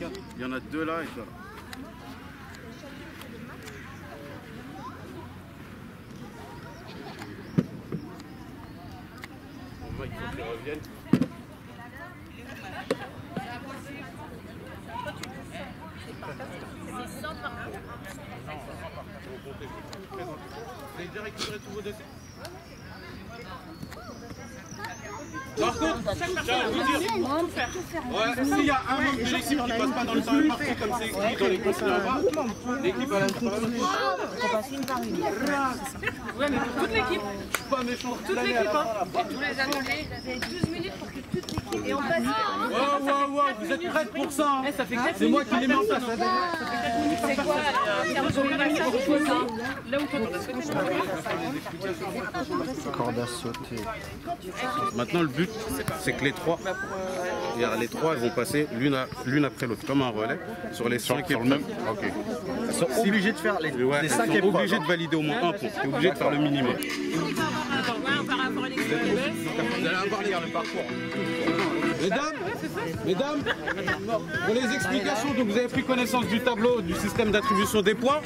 Il y en a deux là et toi là. Bon, il faut qu'ils reviennent. Vous avez déjà récupéré tous vos dossiers? Par contre, tiens, je vous dire, s'il y a un membre de l'équipe qui passe pas dans le temps imparti comme c'est écrit dans les consignes en bas, l'équipe à la On passe une par une. Ouais, mais pour toute l'équipe. Je suis pas méchant. Toute l'équipe, hein. Et tous les ateliers. Vous avez 12 minutes pour que toute l'équipe. Et on passe. Wow, vous êtes prêts pour ça hein? Ça fait 4 C'est moi qui les mets en place. C'est quoi là où toi Corde à sauter. Maintenant le but c'est que les trois elles vont passer l'une après l'autre comme un relais sur les 5 épreuves. Ok. Ils sont obligés de faire les 5 ils sont épreuves. obligés de valider au moins un point. Ils sont obligés de faire le minimum. Vous allez avoir le parcours. Mesdames, pour les explications, donc vous avez pris connaissance du tableau du système d'attribution des points.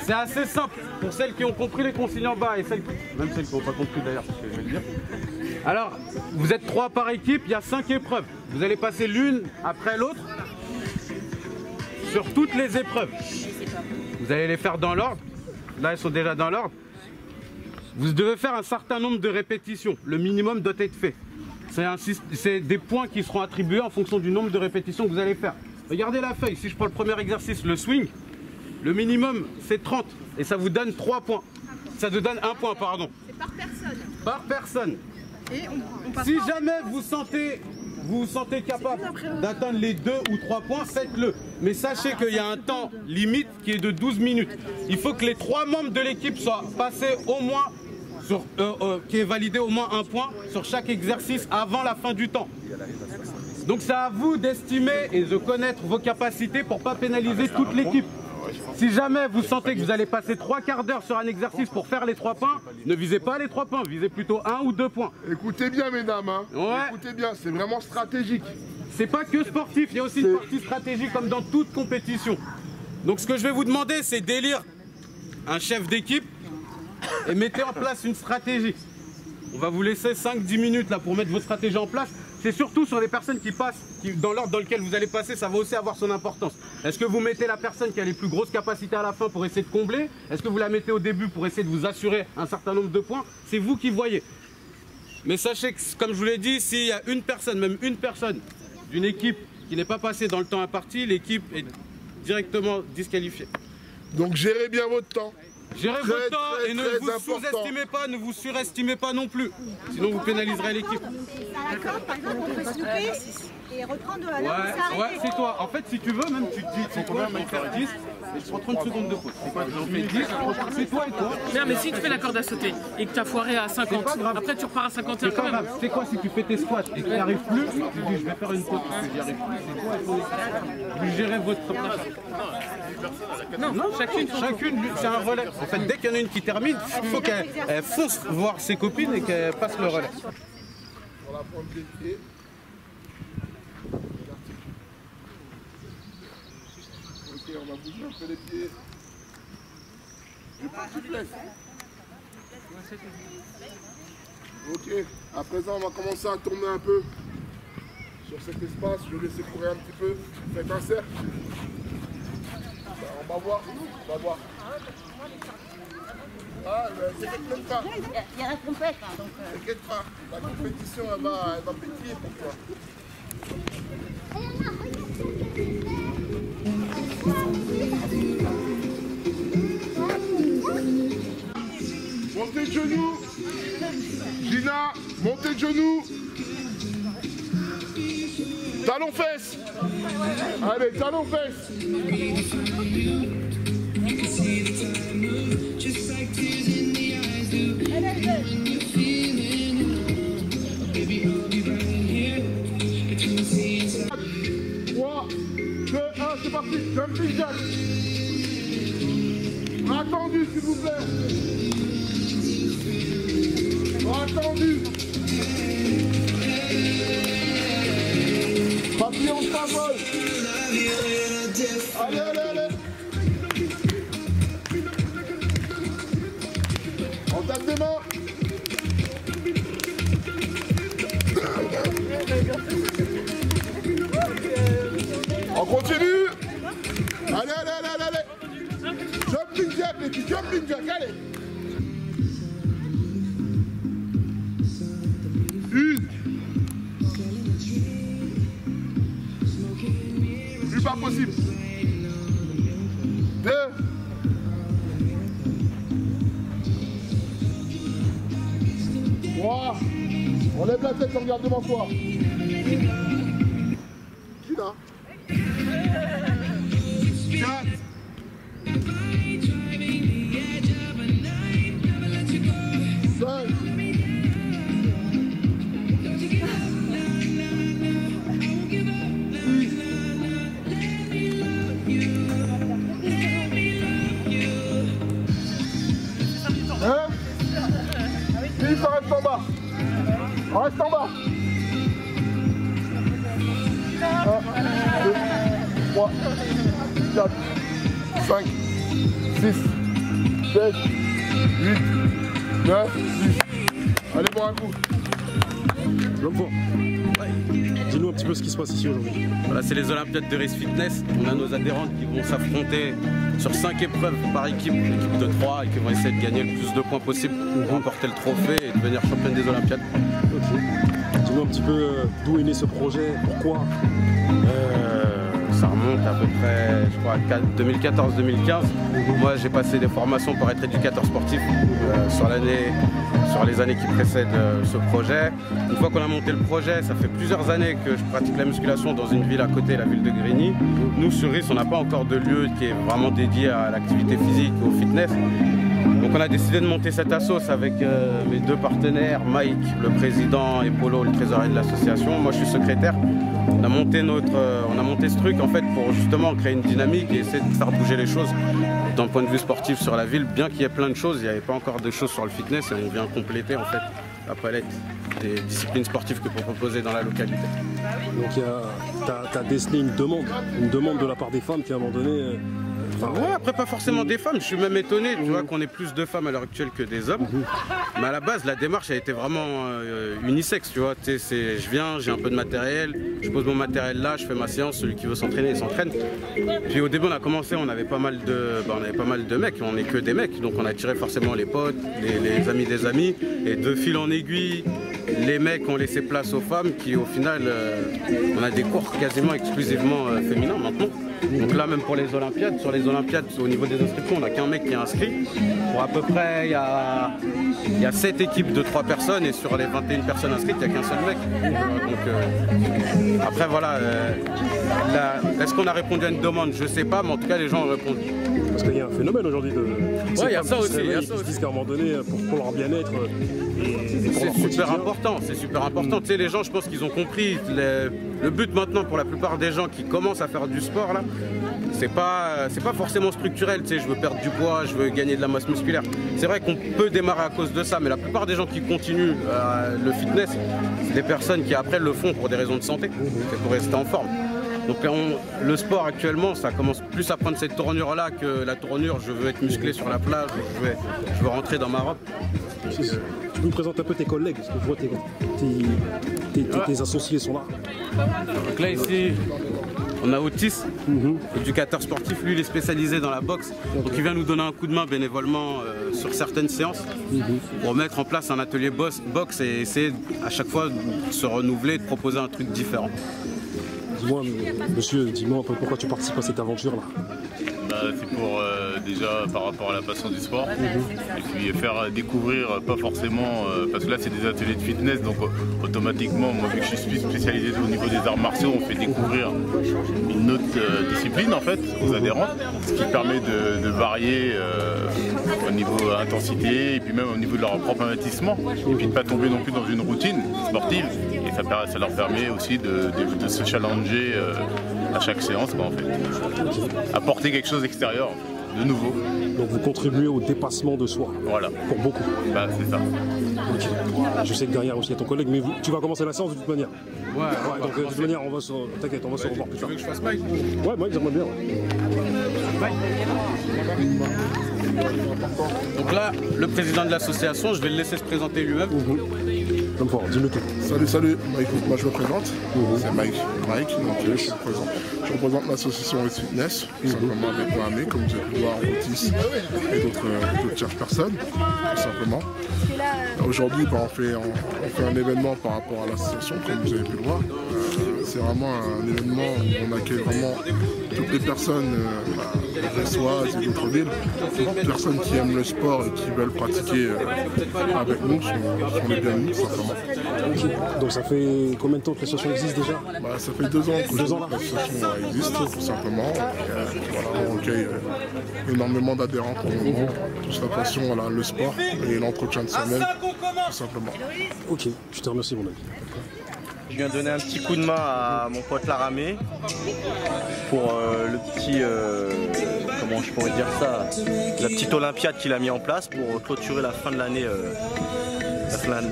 C'est assez simple pour celles qui ont compris les consignes en bas et même celles qui n'ont pas compris d'ailleurs, c'est ce que je vais dire. Alors, vous êtes 3 par équipe, il y a 5 épreuves. Vous allez passer l'une après l'autre sur toutes les épreuves. Vous allez les faire dans l'ordre. Là, elles sont déjà dans l'ordre. Vous devez faire un certain nombre de répétitions. Le minimum doit être fait. C'est des points qui seront attribués en fonction du nombre de répétitions que vous allez faire. Regardez la feuille. Si je prends le premier exercice, le swing, le minimum c'est 30 et ça vous donne 3 points. Ça vous donne 1 point, pardon. C'est par personne. Par personne. Et on passe. Si jamais vous vous sentez capable d'atteindre les 2 ou 3 points, faites-le. Mais sachez qu'il y a un temps limite qui est de 12 minutes. Il faut que les 3 membres de l'équipe soient passés au moins qui est validé au moins 1 point sur chaque exercice avant la fin du temps. Donc c'est à vous d'estimer et de connaître vos capacités pour ne pas pénaliser toute l'équipe. Si jamais vous sentez que vous allez passer 3 quarts d'heure sur un exercice pour faire les 3 points, ne visez pas les 3 points, visez plutôt 1 ou 2 points. Écoutez bien mesdames, hein. Ouais. Écoutez bien, c'est vraiment stratégique. C'est pas que sportif, il y a aussi une partie stratégique comme dans toute compétition. Donc ce que je vais vous demander, c'est d'élire un chef d'équipe et mettez en place une stratégie. On va vous laisser 5-10 minutes là pour mettre votre stratégie en place. C'est surtout sur les personnes qui passent, dans l'ordre dans lequel vous allez passer, ça va aussi avoir son importance. Est-ce que vous mettez la personne qui a les plus grosses capacités à la fin pour essayer de combler? Est-ce que vous la mettez au début pour essayer de vous assurer un certain nombre de points? C'est vous qui voyez. Mais sachez que, comme je vous l'ai dit, s'il y a une personne, même une personne d'une équipe qui n'est pas passée dans le temps imparti, l'équipe est directement disqualifiée. Donc gérez bien votre temps. Gérez votre temps et ne vous sous-estimez pas, ne vous surestimez pas non plus. Sinon vous pénaliserez l'équipe. D'accord, par exemple, on peut stopper et reprendre à l'heure où ça Ouais, c'est toi. En fait, si tu veux, même tu te dis, c'est combien, on faire 10 et je prends 30 secondes de pause. C'est quoi, j'en fais 10, c'est toi et toi. Non, mais si tu fais la corde à sauter et que tu as foiré à 50, après tu repars à 51 quand même. C'est quoi si tu fais tes squats et que tu n'y arrives plus, tu dis je vais faire une pause parce que j'y arrive plus, c'est toi et ton équipe. Vous gérez votre préparation. Non, chacune, c'est un relais. En fait, dès qu'il y en a une qui termine, il faut qu'elle fonce voir ses copines et qu'elle passe le relais. On la pointe des pieds. Ok, on va bouger un peu les pieds. Du pas de souplesse. Ok, à présent on va commencer à tourner un peu sur cet espace. Je vais laisser courir un petit peu. Faites un cercle. On va voir. On va voir. Ah, t'inquiète pas. Il y a la trompette. Hein, donc, T'inquiète pas. La compétition, elle va pétiller pour toi. Montez de genoux. Gina, montez de genoux. Talons fesses. Allez, talons fesses. C'est parti, jumping jack. Attendu s'il vous plaît. Attendu. Pas Papillon symbole. Allez, allez, allez. On tape des mains. On continue. Allez, allez, allez, allez. Jumping jack, les petits jumping jack, allez. Une. Plus pas possible. Deux. Trois. On lève la tête, on regarde devant toi. Qui là? 4. 5. 6, on reste en bas. On reste en bas. 1, 2, 3, 4, 5, 6, 7, 8, 9, 10. Allez boire un coup. Dis-nous un petit peu ce qui se passe ici aujourd'hui. Voilà, c'est les Olympiades de Race Fitness. On a nos adhérentes qui vont s'affronter sur 5 épreuves par équipe, une équipe de 3, et qui vont essayer de gagner le plus de points possible pour remporter le trophée et devenir championne des Olympiades. Ok. Dis-nous un petit peu d'où est né ce projet, pourquoi. Ça remonte à peu près, je crois, à 2014-2015. Moi, j'ai passé des formations pour être éducateur sportif sur les années qui précèdent ce projet. Une fois qu'on a monté le projet, ça fait plusieurs années que je pratique la musculation dans une ville à côté, la ville de Grigny. Nous, sur Rice, on n'a pas encore de lieu qui est vraiment dédié à l'activité physique, au fitness. Donc on a décidé de monter cette assoce avec mes deux partenaires, Mike, le président, et Polo, le trésorier de l'association. Moi, je suis secrétaire. On a monté ce truc en fait pour justement créer une dynamique et essayer de faire bouger les choses d'un point de vue sportif sur la ville. Bien qu'il y ait plein de choses, il n'y avait pas encore de choses sur le fitness et on vient compléter en fait la palette des disciplines sportives que pour proposer dans la localité. Donc tu as décelé une demande de la part des femmes qui à un moment donné... Ouais, après pas forcément des femmes, je suis même étonné, tu vois qu'on ait plus de femmes à l'heure actuelle que des hommes. Mais à la base, la démarche a été vraiment unisexe, tu vois. Je viens, j'ai un peu de matériel, je pose mon matériel là, je fais ma séance, celui qui veut s'entraîner, il s'entraîne. Puis au début, on a commencé, on avait pas mal de mecs, on n'est que des mecs, donc on a tiré forcément les potes, les amis des amis, et de fil en aiguille, les mecs ont laissé place aux femmes qui au final, on a des cours quasiment exclusivement féminins maintenant. Donc là même pour les Olympiades, sur les Olympiades au niveau des inscriptions on n'a qu'un mec qui est inscrit. Pour à peu près il y a 7 équipes de 3 personnes et sur les 21 personnes inscrites il n'y a qu'un seul mec. Donc après voilà, est-ce qu'on a répondu à une demande? Je sais pas, mais en tout cas les gens ont répondu. Parce qu'il y a un phénomène aujourd'hui de... Ouais, il y a ça aussi. Ils se disent qu'à un moment donné, pour leur bien-être et pour leur c'est super quotidien. important, c'est super important. Tu sais, les gens, je pense qu'ils ont compris. Le but maintenant pour la plupart des gens qui commencent à faire du sport, là, c'est pas forcément structurel. Tu sais, je veux perdre du poids, je veux gagner de la masse musculaire. C'est vrai qu'on peut démarrer à cause de ça, mais la plupart des gens qui continuent le fitness, c'est des personnes qui après le font pour des raisons de santé, c'est pour rester en forme. Donc le sport actuellement, ça commence plus à prendre cette tournure-là que la tournure je veux être musclé sur la plage, je veux rentrer dans ma robe. Tu peux me présenter un peu tes collègues, parce que je vois tes associés sont là. Donc là ici, on a Otis, éducateur sportif, lui il est spécialisé dans la boxe. Donc il vient nous donner un coup de main bénévolement sur certaines séances pour mettre en place un atelier boxe et essayer à chaque fois de se renouveler, de proposer un truc différent. Dis-moi, monsieur, dis-moi un peu pourquoi tu participes à cette aventure-là. C'est pour déjà par rapport à la passion du sport et puis faire découvrir, pas forcément, parce que là c'est des ateliers de fitness donc automatiquement, moi vu que je suis spécialisé au niveau des arts martiaux, on fait découvrir une autre discipline en fait aux adhérents, ce qui permet de varier au niveau intensité et puis même au niveau de leur propre investissement et puis de ne pas tomber non plus dans une routine sportive et ça leur permet aussi de se challenger à chaque séance quoi, en fait. Apporter quelque chose d'extérieur, de nouveau. Donc vous contribuez au dépassement de soi. Voilà. Pour beaucoup. Bah, c'est ça. Ok. Je sais que derrière aussi il y a ton collègue, mais tu vas commencer la séance de toute manière. Ouais, donc de toute manière, on va se... T'inquiète, on va se revoir plus tu tard. veux que je fasse Mike? Ouais, Mike, j'aimerais bien. Ouais. Donc là, le président de l'association, je vais le laisser se présenter lui-même. Comme fort, dis-le tout. Salut, Mike, moi je me présente, c'est Mike, donc je représente l'association Race Fitness, tout simplement avec moi Amé, comme vous avez pu voir, Otis et d'autres chères personnes, tout simplement. Aujourd'hui, on fait un événement par rapport à l'association, comme vous avez pu le voir. C'est vraiment un événement où on accueille vraiment toutes les personnes ressoises et d'autres villes, toutes les personnes qui aiment le sport et qui veulent pratiquer avec nous sont les bienvenus, tout simplement. Donc ça fait combien de temps que l'association existe déjà? Ça fait 2 ans que l'association existe, tout simplement. Et, on recueille énormément d'adhérents pour le moment, tous la passion, le sport et l'entretien de soi-même, tout simplement. Ok, je te remercie mon ami. Je viens donner un petit coup de main à mon pote Laramé pour le petit, comment je pourrais dire ça, la petite Olympiade qu'il a mis en place pour clôturer la fin de l'année,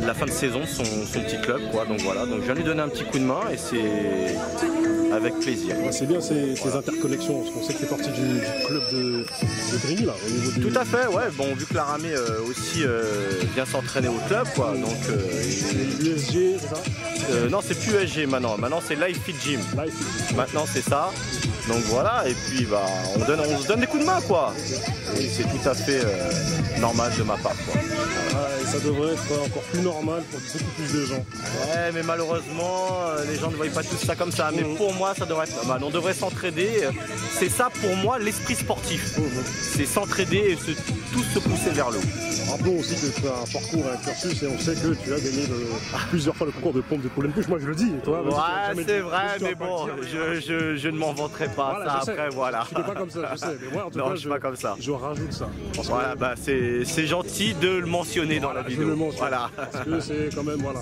la fin de saison, son petit club, quoi. Donc voilà, donc je viens lui donner un petit coup de main et c'est avec plaisir. C'est bien ces interconnexions, parce qu'on sait que tu es parti du club de Grigny là, au niveau du... Tout à fait, ouais, bon vu que Laramé aussi vient s'entraîner au club, quoi, donc... l'USG, c'est ça? Non, c'est plus USG maintenant, c'est Life Fit Gym. Maintenant c'est ça, donc voilà, et puis on se donne des coups de main, quoi. Et c'est tout à fait normal de ma part, quoi. Et ça devrait être encore plus normal pour beaucoup plus de gens. Ouais, mais malheureusement, les gens ne voient pas tout ça comme ça. Mais pour moi, ça devrait être normal. On devrait s'entraider. C'est ça pour moi l'esprit sportif. C'est s'entraider et tous se pousser vers le haut. Rappelons aussi que tu as un parcours et un cursus et on sait que tu as gagné plusieurs fois le concours de pompe de poule push. Moi je le dis, toi. Ouais, c'est vrai, mais bon, je ne m'en vanterai pas. Voilà, ça après, voilà. Tu n'es pas comme ça, je sais. Mais moi, en tout cas, je suis pas comme ça. Je rajoute ça. Voilà, c'est gentil de le mentionner dans la vidéo. Je le mentionne. Voilà. Parce que c'est quand même, voilà.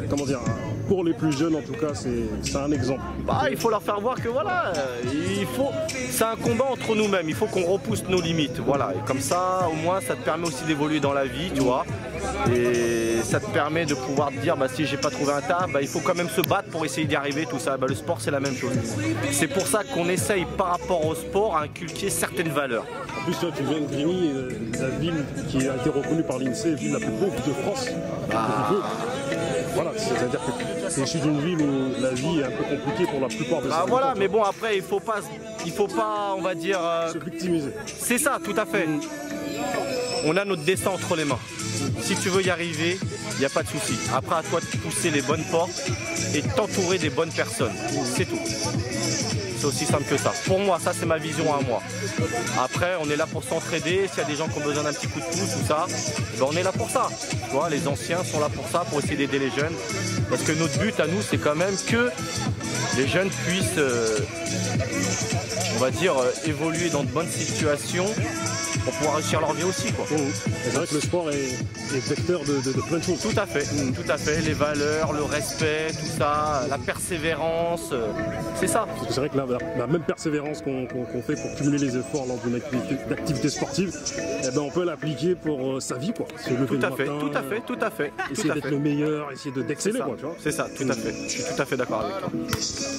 Comment dire, pour les plus jeunes en tout cas, c'est un exemple. Il faut leur faire voir que voilà, c'est un combat entre nous-mêmes. Il faut qu'on repousse nos limites. Voilà. Et comme ça, au moins, ça te permet aussi d'évoluer dans la vie, tu vois. Et ça te permet de pouvoir te dire, si j'ai pas trouvé un taf, il faut quand même se battre pour essayer d'y arriver, tout ça. Le sport, c'est la même chose. C'est pour ça qu'on essaye, par rapport au sport, à inculquer certaines valeurs. En plus, toi, tu viens de Grigny, la ville qui a été reconnue par l'INSEE, ville la plus pauvre de France. Voilà, c'est-à-dire que c'est issu d'une ville où la vie est un peu compliquée pour la plupart des habitants. Voilà, mais bon, après, il faut pas, on va dire... se victimiser. C'est ça, tout à fait. On a notre destin entre les mains. Si tu veux y arriver, il n'y a pas de souci. Après, à toi de pousser les bonnes portes et de t'entourer des bonnes personnes. C'est tout. C'est aussi simple que ça. Pour moi, ça c'est ma vision à moi. Après, on est là pour s'entraider. S'il y a des gens qui ont besoin d'un petit coup de pouce ou ça, on est là pour ça. Tu vois, les anciens sont là pour ça, pour essayer d'aider les jeunes. Parce que notre but à nous, c'est quand même que les jeunes puissent, on va dire, évoluer dans de bonnes situations pour pouvoir réussir leur vie aussi, quoi. C'est vrai que le sport est vecteur de plein de choses. Tout à fait. Les valeurs, le respect, tout ça, la persévérance, c'est ça. C'est vrai que la même persévérance qu'on fait pour cumuler les efforts lors d'une activité sportive, on peut l'appliquer pour sa vie, quoi. Tout à fait. Essayer d'être le meilleur, essayer d'exceller, quoi, tu vois. C'est ça, tout à fait. Je suis tout à fait d'accord avec toi.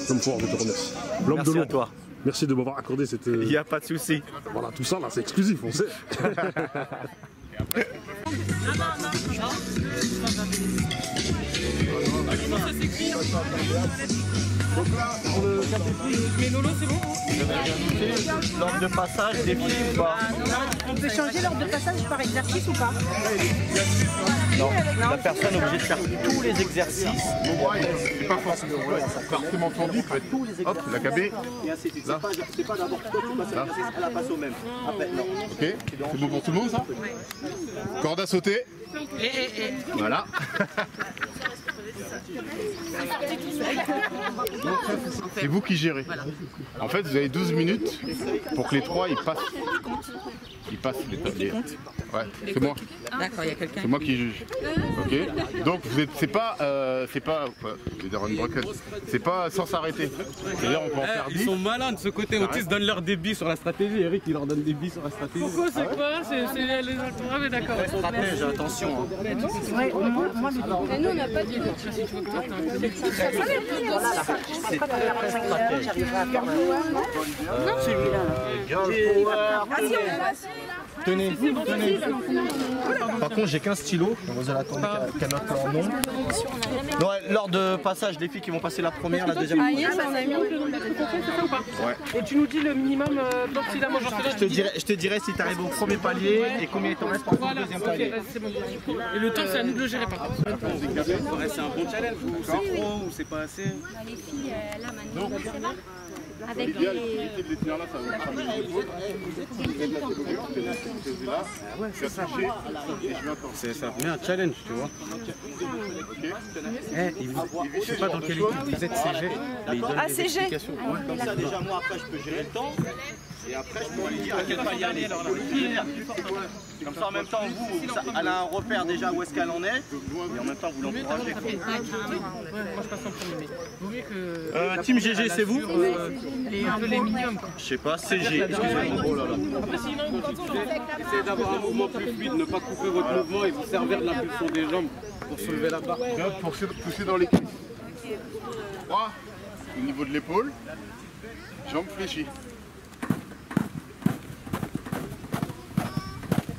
L'homme fort, je te remercie. Merci à toi. Merci de m'avoir accordé cette... Il n'y a pas de souci. Voilà, tout ça là, c'est exclusif, on sait. Mais Lolo, c'est bon? L'ordre de passage, des filles ou pas? On peut changer l'ordre de passage par exercice ou pas? Non, la personne est obligée de faire tous les exercices. C'est pas forcément tendu, peut être. Hop, la KB. C'est pas d'abord toi qui passes à la passe au même. Après, non. Ok, c'est bon pour tout le monde ça? Corde à sauter. Voilà. C'est vous qui gérez. En fait, vous avez 12 minutes pour que les trois ils passent les tabliers. Ouais, c'est moi. 1, D'accord, il y a quelqu'un. C'est moi qui juge. Ok. Donc c'est pas, je vais dire une broquette. C'est pas sans s'arrêter. C'est-à-dire on peut en faire 10. Ils sont malins de ce côté. Otis donne leur des billes sur la stratégie. Eric il leur donne des billes sur la stratégie. Pourquoi c'est quoi? C'est les ah mais d'accord. Stratège, attention. Ouais, moi, mais nous, on n'a pas dit. Tenez, tenez. Par contre, j'ai qu'un stylo. Vous allez attendre qu'elle note leur nom. Non, lors de passage, les filles qui vont passer la première, la deuxième. Ah yes, on a mis le nombre d'attributions, c'est ça ou pas? Ouais. Et tu nous dis le minimum d'obsidamment, genre je te dirai si tu arrives au premier palier et combien il t'en reste pour le deuxième palier. C'est bon. Et le temps, c'est à nous de le gérer par contre. C'est un bon challenge ou c'est trop ou c'est pas assez? Les filles, là, maintenant, ça va. Avec L'idéal, c'est de les tenir là, ça va vous ramener les autres. C'est ça, mais un challenge, tu vois. Je sais pas dans quelle équipe vous êtes CG, mais ils donnent des explications. Comme ça, déjà, moi, après, je peux gérer le temps. Et après, je peux lui dire à quel palier aller. Comme ça, en même temps, vous, elle a un repère déjà où est-ce qu'elle en est. Et en même temps, vous l'encouragez. Moi, je passe en premier. Vaut mieux que... Team GG, c'est vous? Les minimums. Je sais pas, CG. Excusez-moi. Oh là là. Essayez d'avoir un mouvement plus fluide, ne pas couper votre mouvement et vous servir de l'impulsion des jambes pour soulever la barre. Pour pousser dans les cuisses. 3, au niveau de l'épaule, jambes fléchies.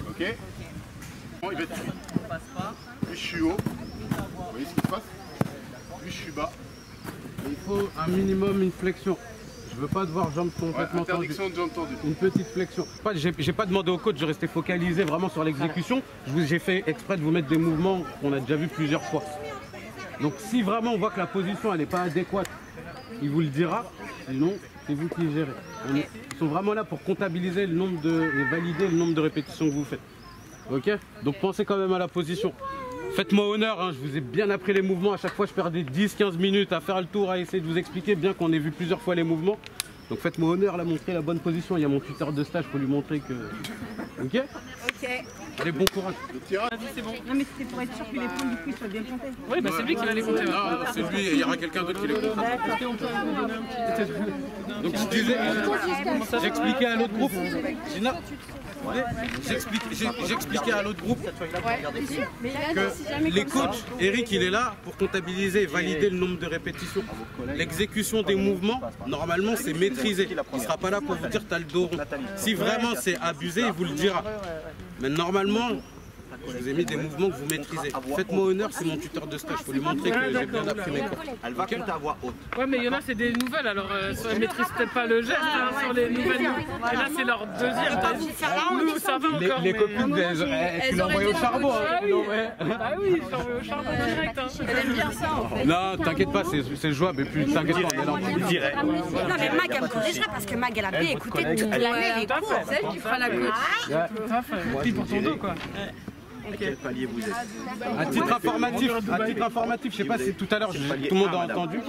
Ok. Bon, il va être fluide. Plus je suis haut, vous voyez ce qui se passe? Plus je suis bas. Il faut un minimum une flexion. Je veux pas devoir jambes complètement tendues. Interdiction de jambes tendues. Une petite flexion. J'ai pas demandé au coach, je restais focalisé vraiment sur l'exécution. J'ai fait exprès de vous mettre des mouvements qu'on a déjà vu plusieurs fois. Donc si vraiment on voit que la position elle n'est pas adéquate, il vous le dira. Sinon, c'est vous qui gérez. Ils sont vraiment là pour comptabiliser le nombre et valider le nombre de répétitions que vous faites. Ok? Donc pensez quand même à la position. Faites-moi honneur, hein, je vous ai bien appris les mouvements. À chaque fois, je perdais 10-15 minutes à faire le tour, à essayer de vous expliquer, bien qu'on ait vu plusieurs fois les mouvements. Donc faites-moi honneur, là, montrer la bonne position. Il y a mon tuteur de stage, il faut lui montrer que... Ok? Ok. Allez, bon courage. C'est bon. Non, mais c'était pour être sûr que les points du coup soient bien comptés. Oui, bah c'est lui qui va les compter. Non, c'est lui, il y aura quelqu'un d'autre qui les comptera. Donc je disais, j'expliquais à l'autre groupe. J'expliquais à l'autre groupe que les coachs, Eric il est là pour comptabiliser et valider le nombre de répétitions. L'exécution des mouvements, normalement c'est maîtrisé. Il ne sera pas là pour vous dire t'as le dos rond. Si vraiment c'est abusé, il vous le dira. Mais normalement, je vous ai mis des mouvements que vous maîtrisez. Faites-moi honneur, c'est mon tuteur de stage. Il faut lui montrer que j'ai bien appris mes cours. Elle va compter à voix haute. Ouais, mais il y en a, c'est des nouvelles, alors elles ne maîtrisent peut-être pas le geste hein, sur les nouvelles. Et là, c'est leur deuxième. Nous, ça va encore. Les copines, tu l'as envoyé au charbon. Ah oui, je l'ai envoyé au charbon direct. Elle aime bien ça en fait. Non, t'inquiète pas, c'est jouable. Et puis, t'inquiète pas, on est là. Non, mais Mag, elle me corrigera parce que Mag, elle a bien écouté toute l'année les cours. C'est elle qui fera la coach. Tout à fait. Et puis pour ton dos, quoi. À quel palier vous êtes? À titre informatif, je sais pas si tout à l'heure tout le monde a entendu,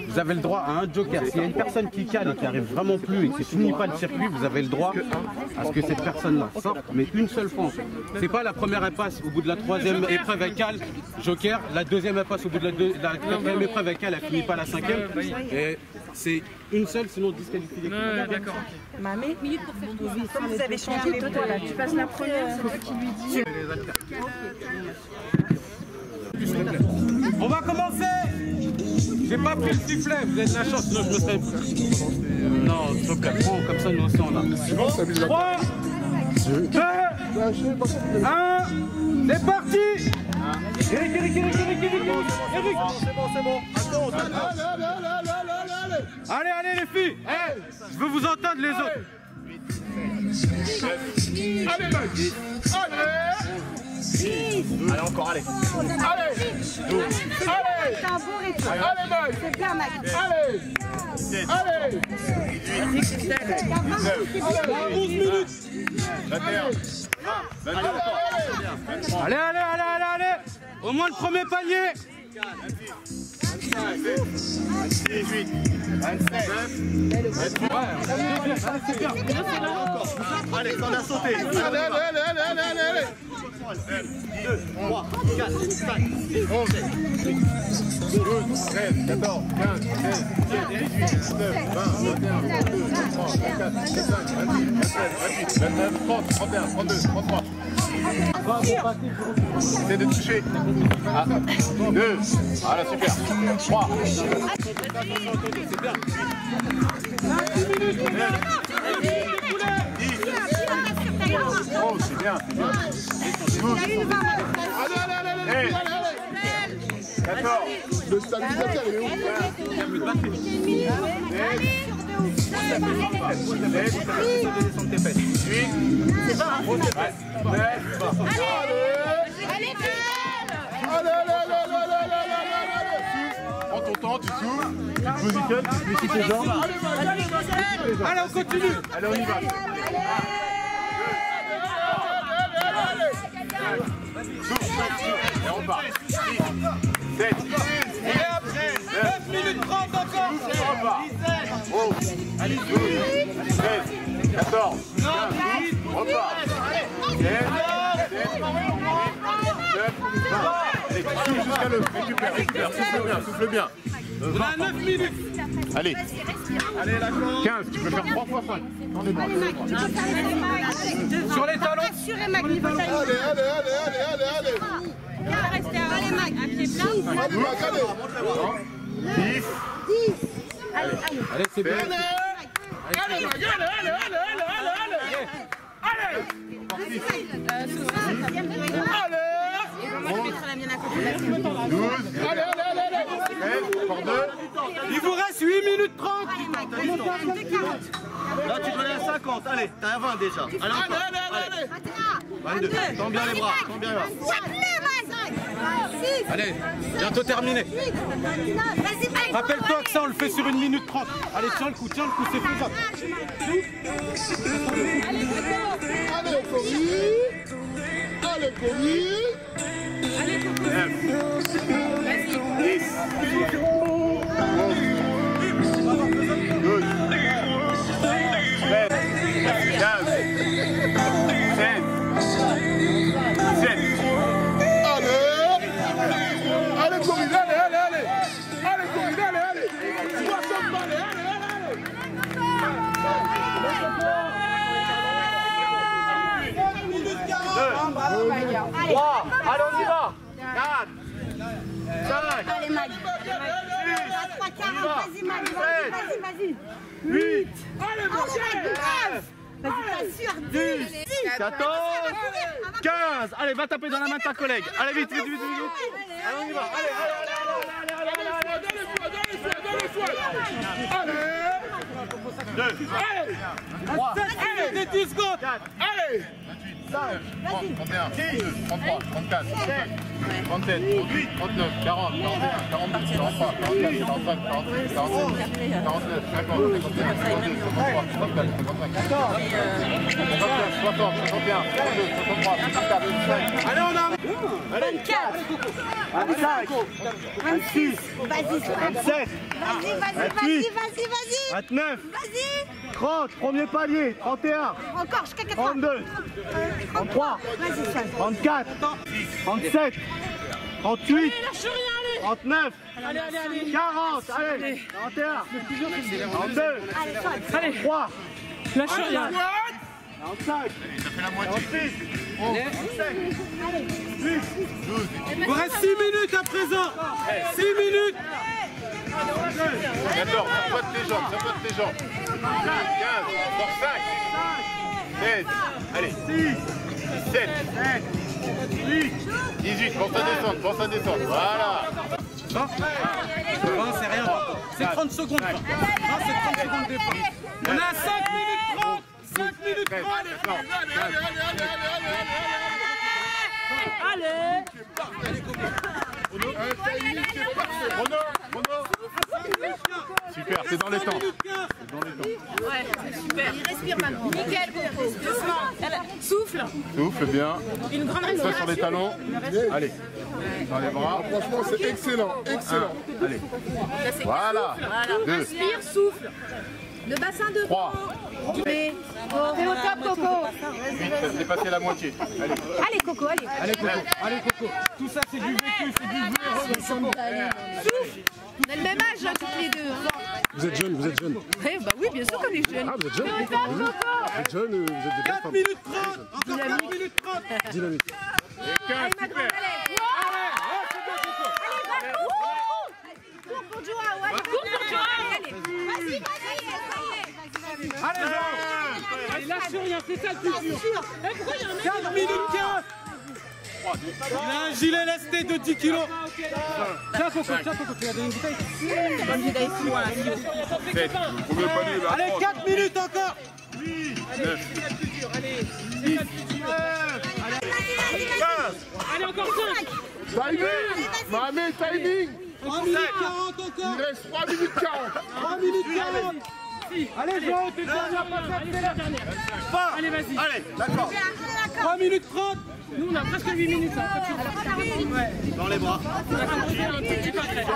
vous avez le droit à un joker. S'il y a une personne qui cale et qui arrive vraiment plus et qui finit pas le circuit, vous avez le droit à ce que cette personne-là sorte, mais une seule fois. C'est pas la première elle passe au bout de la troisième épreuve elle cale, joker, la deuxième elle passe au bout de la quatrième épreuve elle cale, elle finit pas la cinquième. Et c'est une seule, sinon disqualifié l'équipe. D'accord. Mamé, comme vous avez changé toi, là, tu passes la première, c'est toi qui lui dis. On va commencer. J'ai pas pris le sifflet, vous avez de la chance, sinon je me serais... Non, s'il te plaît, prends, comme ça nous aussi on a. 3, 2, 1, c'est parti. Eric. C'est bon. Allez les filles, je veux vous entendre les autres. Allez, Mag. Allez, encore, allez. C'est un beau rythme. Allez, Mag. C'est bien, Mag. Allez. 11 minutes. Allez. Allez. Au moins le premier palier. 18, 27, 28. C'est bien. Allez, on a sauté. Allez. 1, 2, 3, 4, 5, 6, 7, 8, 12, 13, 14, 15, 16, 17, 18, 19, 20, 21, 22, 23, 24, 25, 26, 27, 28, 29, 30, 31, 32, 33. C'est de toucher. 2. Voilà, super. 3. C'est bien. 10. Oh, c'est bien, c'est bien. 12. Allez. 14. Le stabilisateur, il est où? C'est bon. Prends ton temps, tu souffles, tu te positionnes, tu fléchis tes jambes. Allez, on continue. Allez, on y va. Et on part. 7. Et après, 9 minutes 30 encore. On part. 11. Allez, 12. 13. 14. 15. On repart. 16. 17. 18. 19. 20. Allez, tu souffles jusqu'à le. Récupère. Souffle bien. On a 9 minutes. Allez. Allez, la corde. 15. Tu peux faire 3 fois 5. Sur les talons. Assurez Mag, niveau taille. Allez. Allez Mag, un pied plat. Allez, Mag, allez. 10. Allez, c'est bien. Moi, je mettrai la mienne à côté. 12. Allez. Encore 2. Il vous reste 8 minutes 30. Là, tu dois aller à 50. Allez, t'as à 20 déjà. Allez, encore. Allez. 22. Tends bien les bras. Allez, bientôt terminé. Rappelle-toi que ça, on le fait sur 1 minute 30. Allez, tiens le coup, c'est faisable. Allez, Corinne. 9. 10. 12. 13. 15. 16. 17. Allez, Corinne, allez, Corinne, allez. 60 balles, allez. 3. Allez, on y va. 4. 5. Allez Mag. 3, 40, vas-y Mag, vas-y. 8. Allez, vas-y, t'assures. 10. 14. 15. Allez, va taper dans la main de ta collègue. Allez, vite. Allez, on y va. Allez. Allez. 3. Allez, 10 secondes. 4. Allez. 5, 31, 32, 33, 34, 35, 37, 38, 39, 40, 41, 42, 43, 44, 45, 46, 47, 49, 50, 51, 52, 53, 54, 55, 60, 61, 62, 63, 64, 65. Allez, on a... Allez, 24. 25. 26. Vas-y, 27. vas-y. 29. Vas-y. 30. Premier palier. 31. Encore, jusqu'à 80. 32. 33. 34. 37. 38. 39. 40. Allez. 41. 42. 43. Lâche rien. 45. Ça fait la moitié. 8. Il vous reste 6 minutes à présent. 6 minutes. 14, ça pointe tes jambes, 15, encore 5, 16, allez, 6, 17, 18, 18, pense à descendre, voilà. Non, c'est rien. C'est 30 secondes. Non, c'est 30 secondes de départ. On a 5 minutes 30. 5 minutes 30. Allez. Super, c'est dans les temps. Ouais, c'est super. Il respire maintenant. Nickel, doucement. Souffle. Souffle bien. Une grande Ça respiration. sur les talons. Allez. Dans les bras. Franchement, c'est excellent, excellent. Allez. Voilà. 2, Respire, souffle. Le bassin de 3, mais t'es au top, Coco. 8, ça se dépassait la moitié. Allez. Allez, Coco, allez. Allez Coco, allez Coco. Tout ça c'est du vécu, c'est du vrai. Souffle. On a le même âge, hein, toutes les deux. Vous êtes jeune, vous êtes jeune. Bah oui, bien sûr qu'on est jeunes. Ah, vous êtes jeune. T'es au top, Vous Coco. êtes jeune, vous êtes des 4 minutes 30. Encore 4 minutes 30. dynamiques. Allez, ma grande, allez. Cours pour Joao, allez. Cours pour Joao, allez. Vas-y, vas-y. Allez Jean. Allez, lâche rien, c'est ça le plus dur. 4 minutes 15. Il a un gilet lesté de 10 kilos. Tiens Coco, tu as donné une bouteille. Allez, 4 minutes encore. 9, Allez, encore 5. Timing. Mamé, timing. 3 minutes 40 encore. Il reste 3 minutes 40. 3 minutes 40. Allez Jean, t'es dernière, pas Allez, vas-y. Allez, d'accord. 3 minutes 30. Nous, on a presque 8 minutes. Dans les bras. Un tout petit peu après.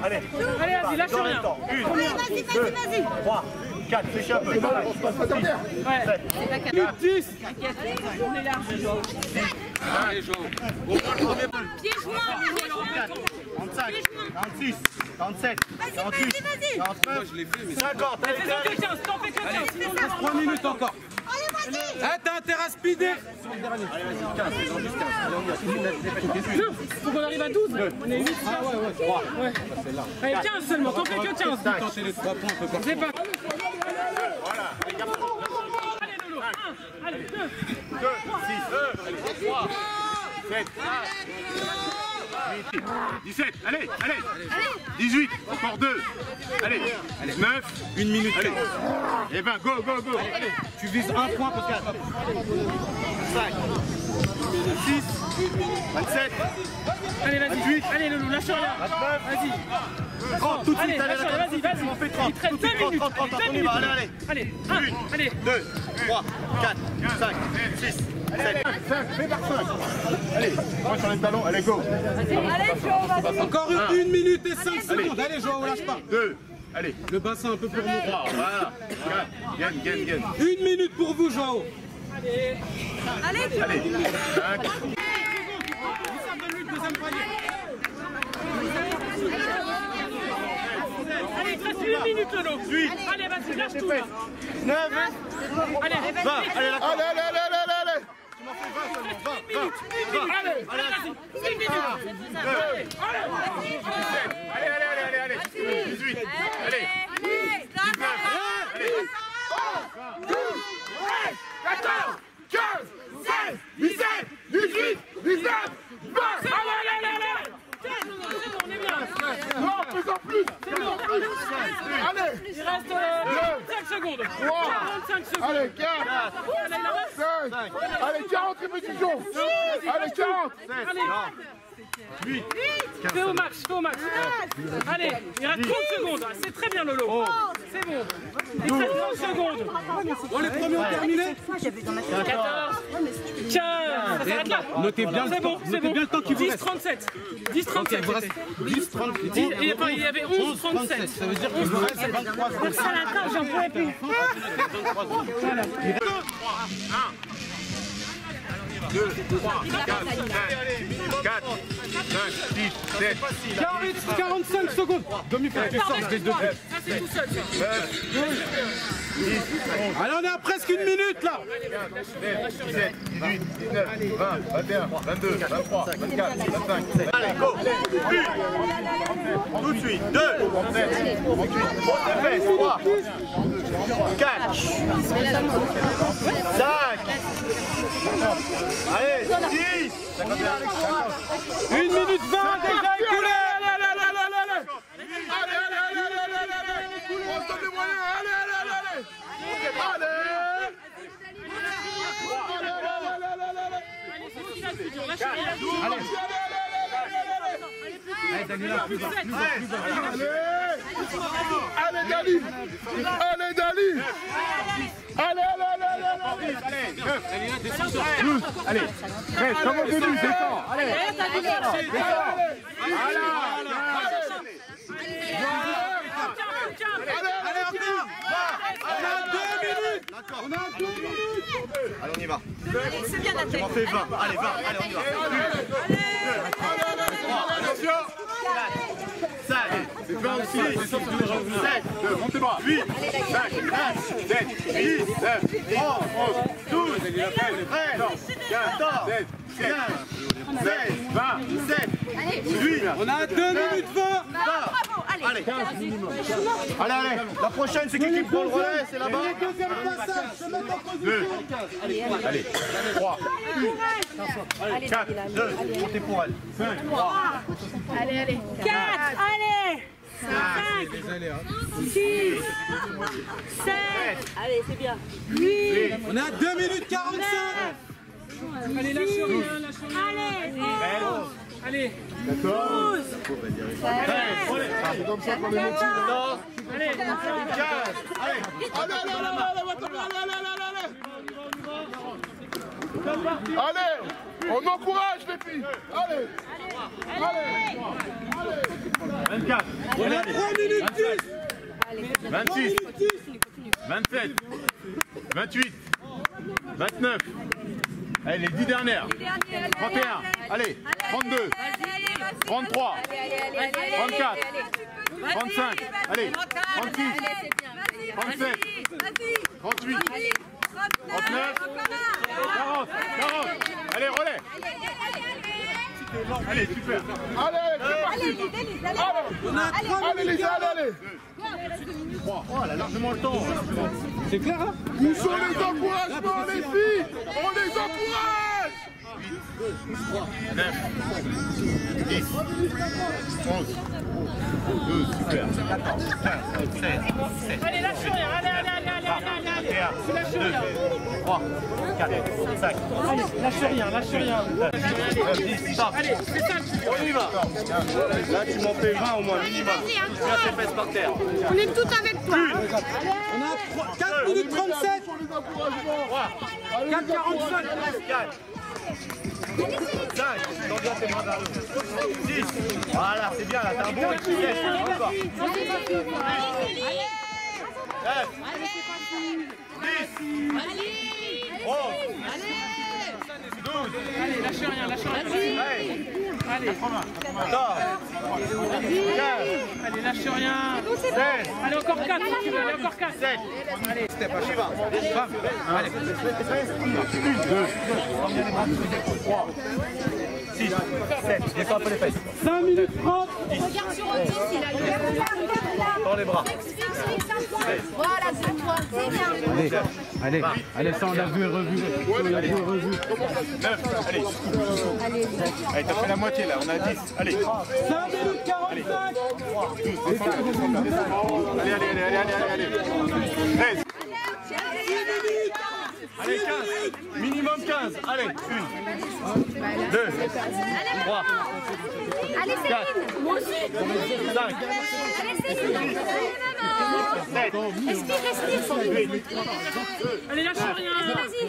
Allez. Allez, vas-y, lâche Dans le rien. temps. 1, 2, 3, 4. Fléchis un peu. Ouais. 10. On est large. Allez Jean. Pieds joints. 45, 46, 47, 48, 49, 50. Allez, Fais que 15, t'en fais que 15. Sinon, on 3 minutes encore. Eh, t'as intérêt à speeder. faut qu'on arrive à 12. On est 8. Ah ouais, 3. Ouais. Allez, 15 seulement, t'en fais que 15. Tenter les 3 points un peu comme ça. C'est pas. Allez, Lolo. 1, allez, 2, 2, 6, 3, 7, 8, 17, allez, allez, 18, encore 2, allez, 9, 1 minute, allez, et 20, go, go, go, allez, Tu vises un point parce que 5, 6, 27, allez, vas-y. Allez, Lolo, lâche rien. 29, Vas-y. 30, tout de suite, Allez, allez, vas-y. on fait 30, Il te reste tout de suite, 2 minutes. 30, 30, 30, on y va, allez, allez. Allez, 1, allez. 2, 3, 4, 5, 6, 7, 5, fais par 5, allez, moi sur les talons, allez, go, encore 1 minute et 5 secondes. Allez Joao, lâche pas. 2, allez, Le bassin un peu plus remonté. 3, voilà, 4, gagne, 1 minute pour vous Joao. Allez, allez, 5, Allez, il te reste 1 minute, Lolo. 8. Allez, vas-y, lâche tout. 9, Allez, 20, allez, la Allez, allez, allez, allez, allez. tu m'en fais 20 seulement, 20, 20, allez, vas-y. 1 minute. allez, 18, allez, 19, allez, 14, 15, 16, 17, 18, 19, 20. Non, plus en plus. Allez. Il reste 5 secondes. 45 secondes. Allez, 4, 5, allez, 40 répétitions. Allez, 40. Fais au max, fais au max. Allez, il reste 30 secondes. C'est très bien, Lolo. C'est bon. Il reste 30 secondes. Oh, les premiers ont terminé. 14, 15. Ça s'arrête là. Notez bien le C'est temps. bon, c'est Notez bon. bien le temps qui vous 10, reste. 37. 10, 37. Il vous reste 10, 30, Il y avait 11, 37. Ça veut dire qu'il vous reste 23 secondes. Ça l'attend, j'en pouvais plus. 2, 3, 4, 5, 6, 7, 45 secondes. Demi-finale, tu sors, je vais de Ça, c'est tout seul. ça. Allez, on est à presque 1 minute là. 17, 18, 19, 20, 21, 22, 23, 24, 25, allez, go. 1, tout de suite, 2, 7, 38, 3, 4, 5, allez, 10, 1 minute 20 déjà écoulé. On se donne les moyens. Allez. Allez, Daniela, plus bas, plus bas, plus bas. Allez, Dali. Allez, Dali. Allez. Allez, reste comme au début, descends. Allez, On a 2 minutes. Allez, on y va. C'est bien la tête. On en fait 20. Allez, 20. Allez, on y va. attention. 5, c'est 20 aussi. 7, montez bras. 8, 5, 7, 8, 9, 10, 11, 12, 13, 14, 15, 16, 20, 17, 18. On a 2 minutes 20. Bravo, allez. 15 minimum. Allez, la prochaine, c'est qui prend le relais, c'est là-bas. 2, allez, 3, 4, 2, Montez pour elle. 5, 3, Allez. 4, allez. 5, 6, 7, allez, c'est bien. 8, On a 2 minutes 45. Allez, lâche rien, lâche rien. allez, Allez, 14, C'est comme ça qu'on est motivé. allez. 15, Allez, on encourage les filles. Allez. 24, On a 3 minutes 10. 26, 27, 28, 29. Allez, les 10 dernières. 31, allez, 32, 33, 34, 35, allez, 36, 37, 38, 39, 40, allez, relais. Allez, super. Allez, On a 3 allez, minutes. Lisa, allez. Oh, elle a largement le temps. C'est clair, hein? Où sont les encouragements, les filles? On les encourage. 9, 10, 11, 12, super. 14, 15, 16, 17. Allez, lâche rien. Allez. Tu lâches rien. 3, 4, 5. Allez, lâche rien. 10, stop. Allez, c'est ça. On y va. Là, tu m'en fais 20 au moins, minimum. Tu as tes fesses par terre. on est tout avec toi. On a 4 minutes 37. 4 45. 5, tends bien tes bras vers eux. 6, voilà, c'est bien là, t'as un bon équilibre. Encore. 9, 10, 11, 12, Allez, lâche rien. Allez, 14, 15, allez, lâche rien. 16, Allez, encore 4 si tu veux. Allez, encore 4. 7. Allez, step, on y va. Allez. 3, 6, 7. Descends un peu les fesses. 5 minutes 30. Regarde sur le dos, il a Tends les bras. Voilà, c'est toi, c'est bien. Allez, ça on l'a vu et revu. On l'a vu et revu. 9, allez. Allez, t'as fait la moitié là, on a 10. Allez. 5 minutes 45. Allez. 13. Allez, 15. Minimum 15. Allez, 1, 2, 3, Allez, Céline, moi aussi. 5, Allez, Céline, allez, maman. 7, Respire. Allez, lâche rien. Vas-y.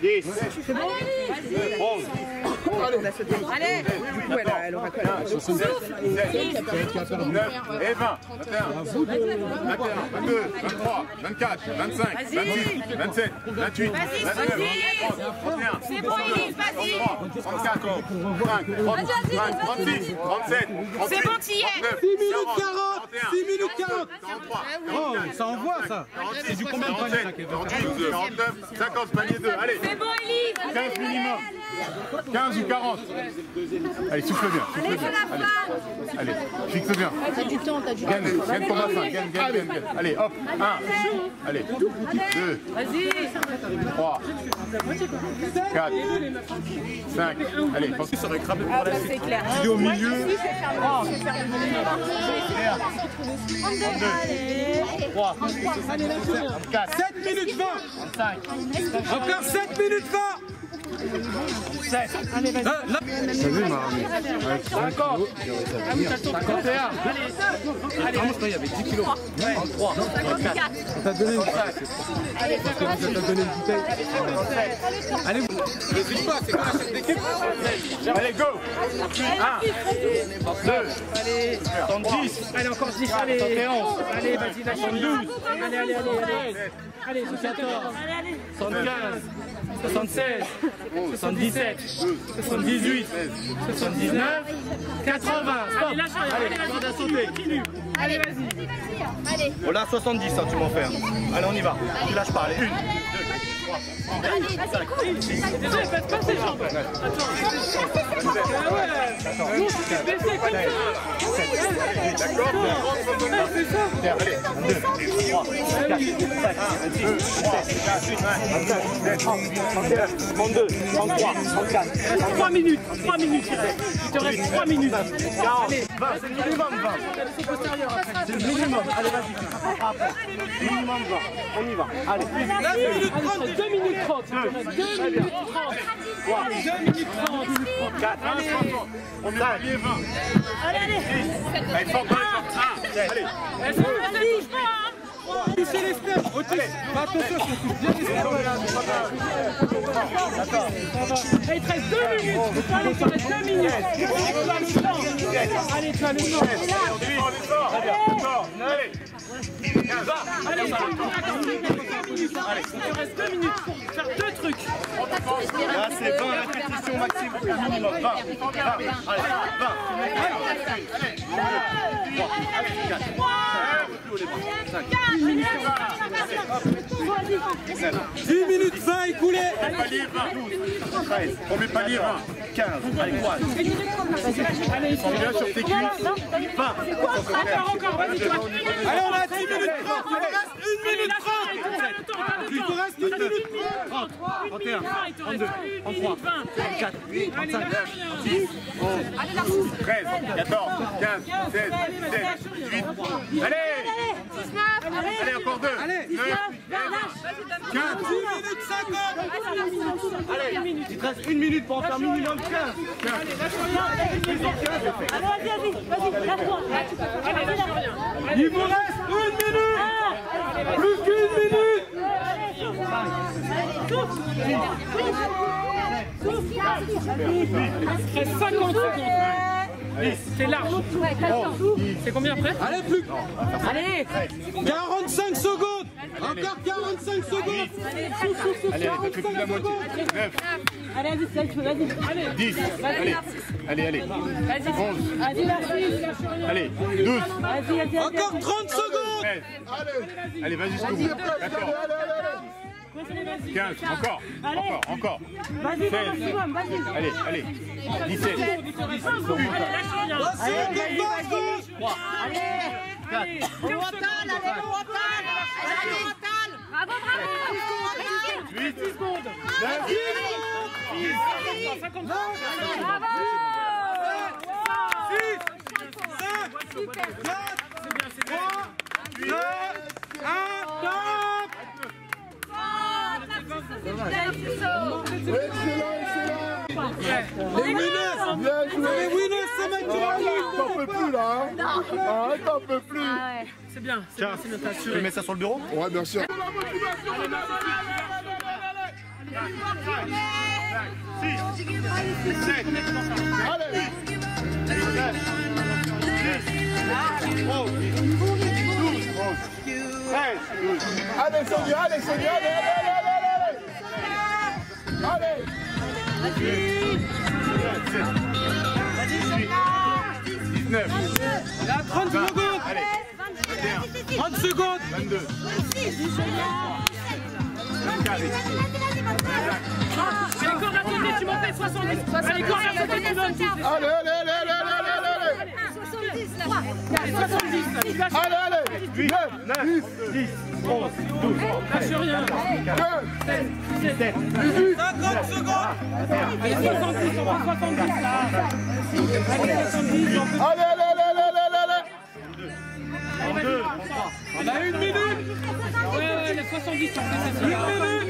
10, 11, Allez. Du coup, elle aura quoi là? 9 et 20, 21, 22, 23, 24, 25, 26, 27, 28, 29, 30, 31, C'est bon, Élise, vas-y. 34, 35, 36, 37, 38, C'est bon, t'y es. 39, 6 minutes 40. 6 minutes 40. 43, Oh, ça envoie ça. C'est du combien de paniers ça, 48, 49, 50, panier 2, allez, C'est bon, Élise. 15 minimum, 15 ou 40. Allez, souffle bien, Allez, fixe bien. Gagne ton bassin, gagne. Allez, hop, 1, allez, 2, 3, 4, 5, allez, pense que ça aurait cramé pour la suite. Tu es au milieu. 32, 3, 4, 7 minutes 20. 5, Encore 7 minutes 20. Allez, vas-y. T'as vu, Marami? Avec 20 kilos, Ah oui, t'as le tour. 51. Allez. Il y avait 10 kilos. 33. 34. On t'a donné une bouteille. Parce que vous t'a donné une bouteille. Allez, n'hésite pas, c'est quoi la chef d'équipe? Allez, go. 1, 2, allez, 70. Allez, encore 10. Allez, 71. allez, vas-y, lâche. 72. Allez. Allez, 74. 75. 76, 77, 78, 79, 80. Allez, lâche rien. Allez, vas-y, continue. Allez, vas-y. Allez. On l'a 70, hein, tu m'en fais. Allez, on y va. Tu lâches pas. Allez, 1, 2, 3, 4, 5, 6, 7, Déjà, il passe pas ses jambes. Attends. Non, tu t'es baissé comme ça. d'accord. C'est ça. Allez, 2, 3, 4, 5, 6, 7, 8, 9, 10, 32, 33, 34. 3 minutes, il reste. Il te reste 3 minutes. 40, 20, c'est le minimum 20. C'est le minimum. Allez, vas-y. Minimum 20. On y va. Allez. 2 minutes 30. 2 minutes 30. 2 minutes 30. 4, 5, on est à 20. Allez. Allez, fort, allez. Vas-y, touche pas. Touchez les spermes. Otis, fais attention, je touche bien les spermes. Il te reste 2 minutes. Allez, il te reste 2 minutes. Allez, tu as le temps. Allez. Allez, il te reste 2 minutes pour faire 2 trucs. Là, c'est 20 répétitions maximum. Minimum 20. 20. Allez, 20. Allez, 10 minutes 20 écoulées. palier 20. 13. Premier palier 20. 15. Allez, quoi? Allez, il faut Bien sur tes cuisses. 20. encore, vas-y, toi. Allez, on a 10 minutes 30. Il te reste 1 minute 30. Il te reste 1 minute 30. 31, 32, 33, 34, 35, 36, 11, 13, 14, 15, 16, 17, 18. Allez! Allez, encore 2. Allez, 9, 15, 10 minutes 50. Allez, il te reste 1 minute pour en faire minimum 15. Il vous reste 1 minute. Plus qu'1 minute. Il reste 50 secondes. C'est large. C'est combien après? Allez, plus. Allez, 45 secondes. Encore 45 secondes. allez, t'as fait plus de la moitié. 9, Allez, vas-y. 10, allez. 11, allez, 12, Encore 30 secondes. 13, allez, vas-y jusqu'au bout. 14, 15, encore. Vas-y, 16, allez, 17, Allez, lâche rien. 8, 10 secondes. 9, 10, 50 Bravo. 6, 5, 4, 3, 2, 1, top. Les winners, c'est maintenant. T'en peux plus là, hein? T'en peux plus. C'est bien, Tiens, c'est notre tu veux assuré. mettre ça sur le bureau? Ouais, bien sûr. 6, 7, Allez. 10, 11, 12, 13, Allez, Sonia, allez. Allez. 19, Il y a 30 secondes. allez, 21, 30 secondes. 22, 24, Allez, corde à sauter, tu m'en fais 70. Allez, corde à sauter, tu donnes 10. Allez. 70, Allez. 8, 9, 10, 11, 12, lâche rien. 13, 17, 50 secondes. Allez, 70, on va 70 là. Allez, 70, on peut... Allez. 32, On a 1 minute. Ouais, les 70, on fait ça.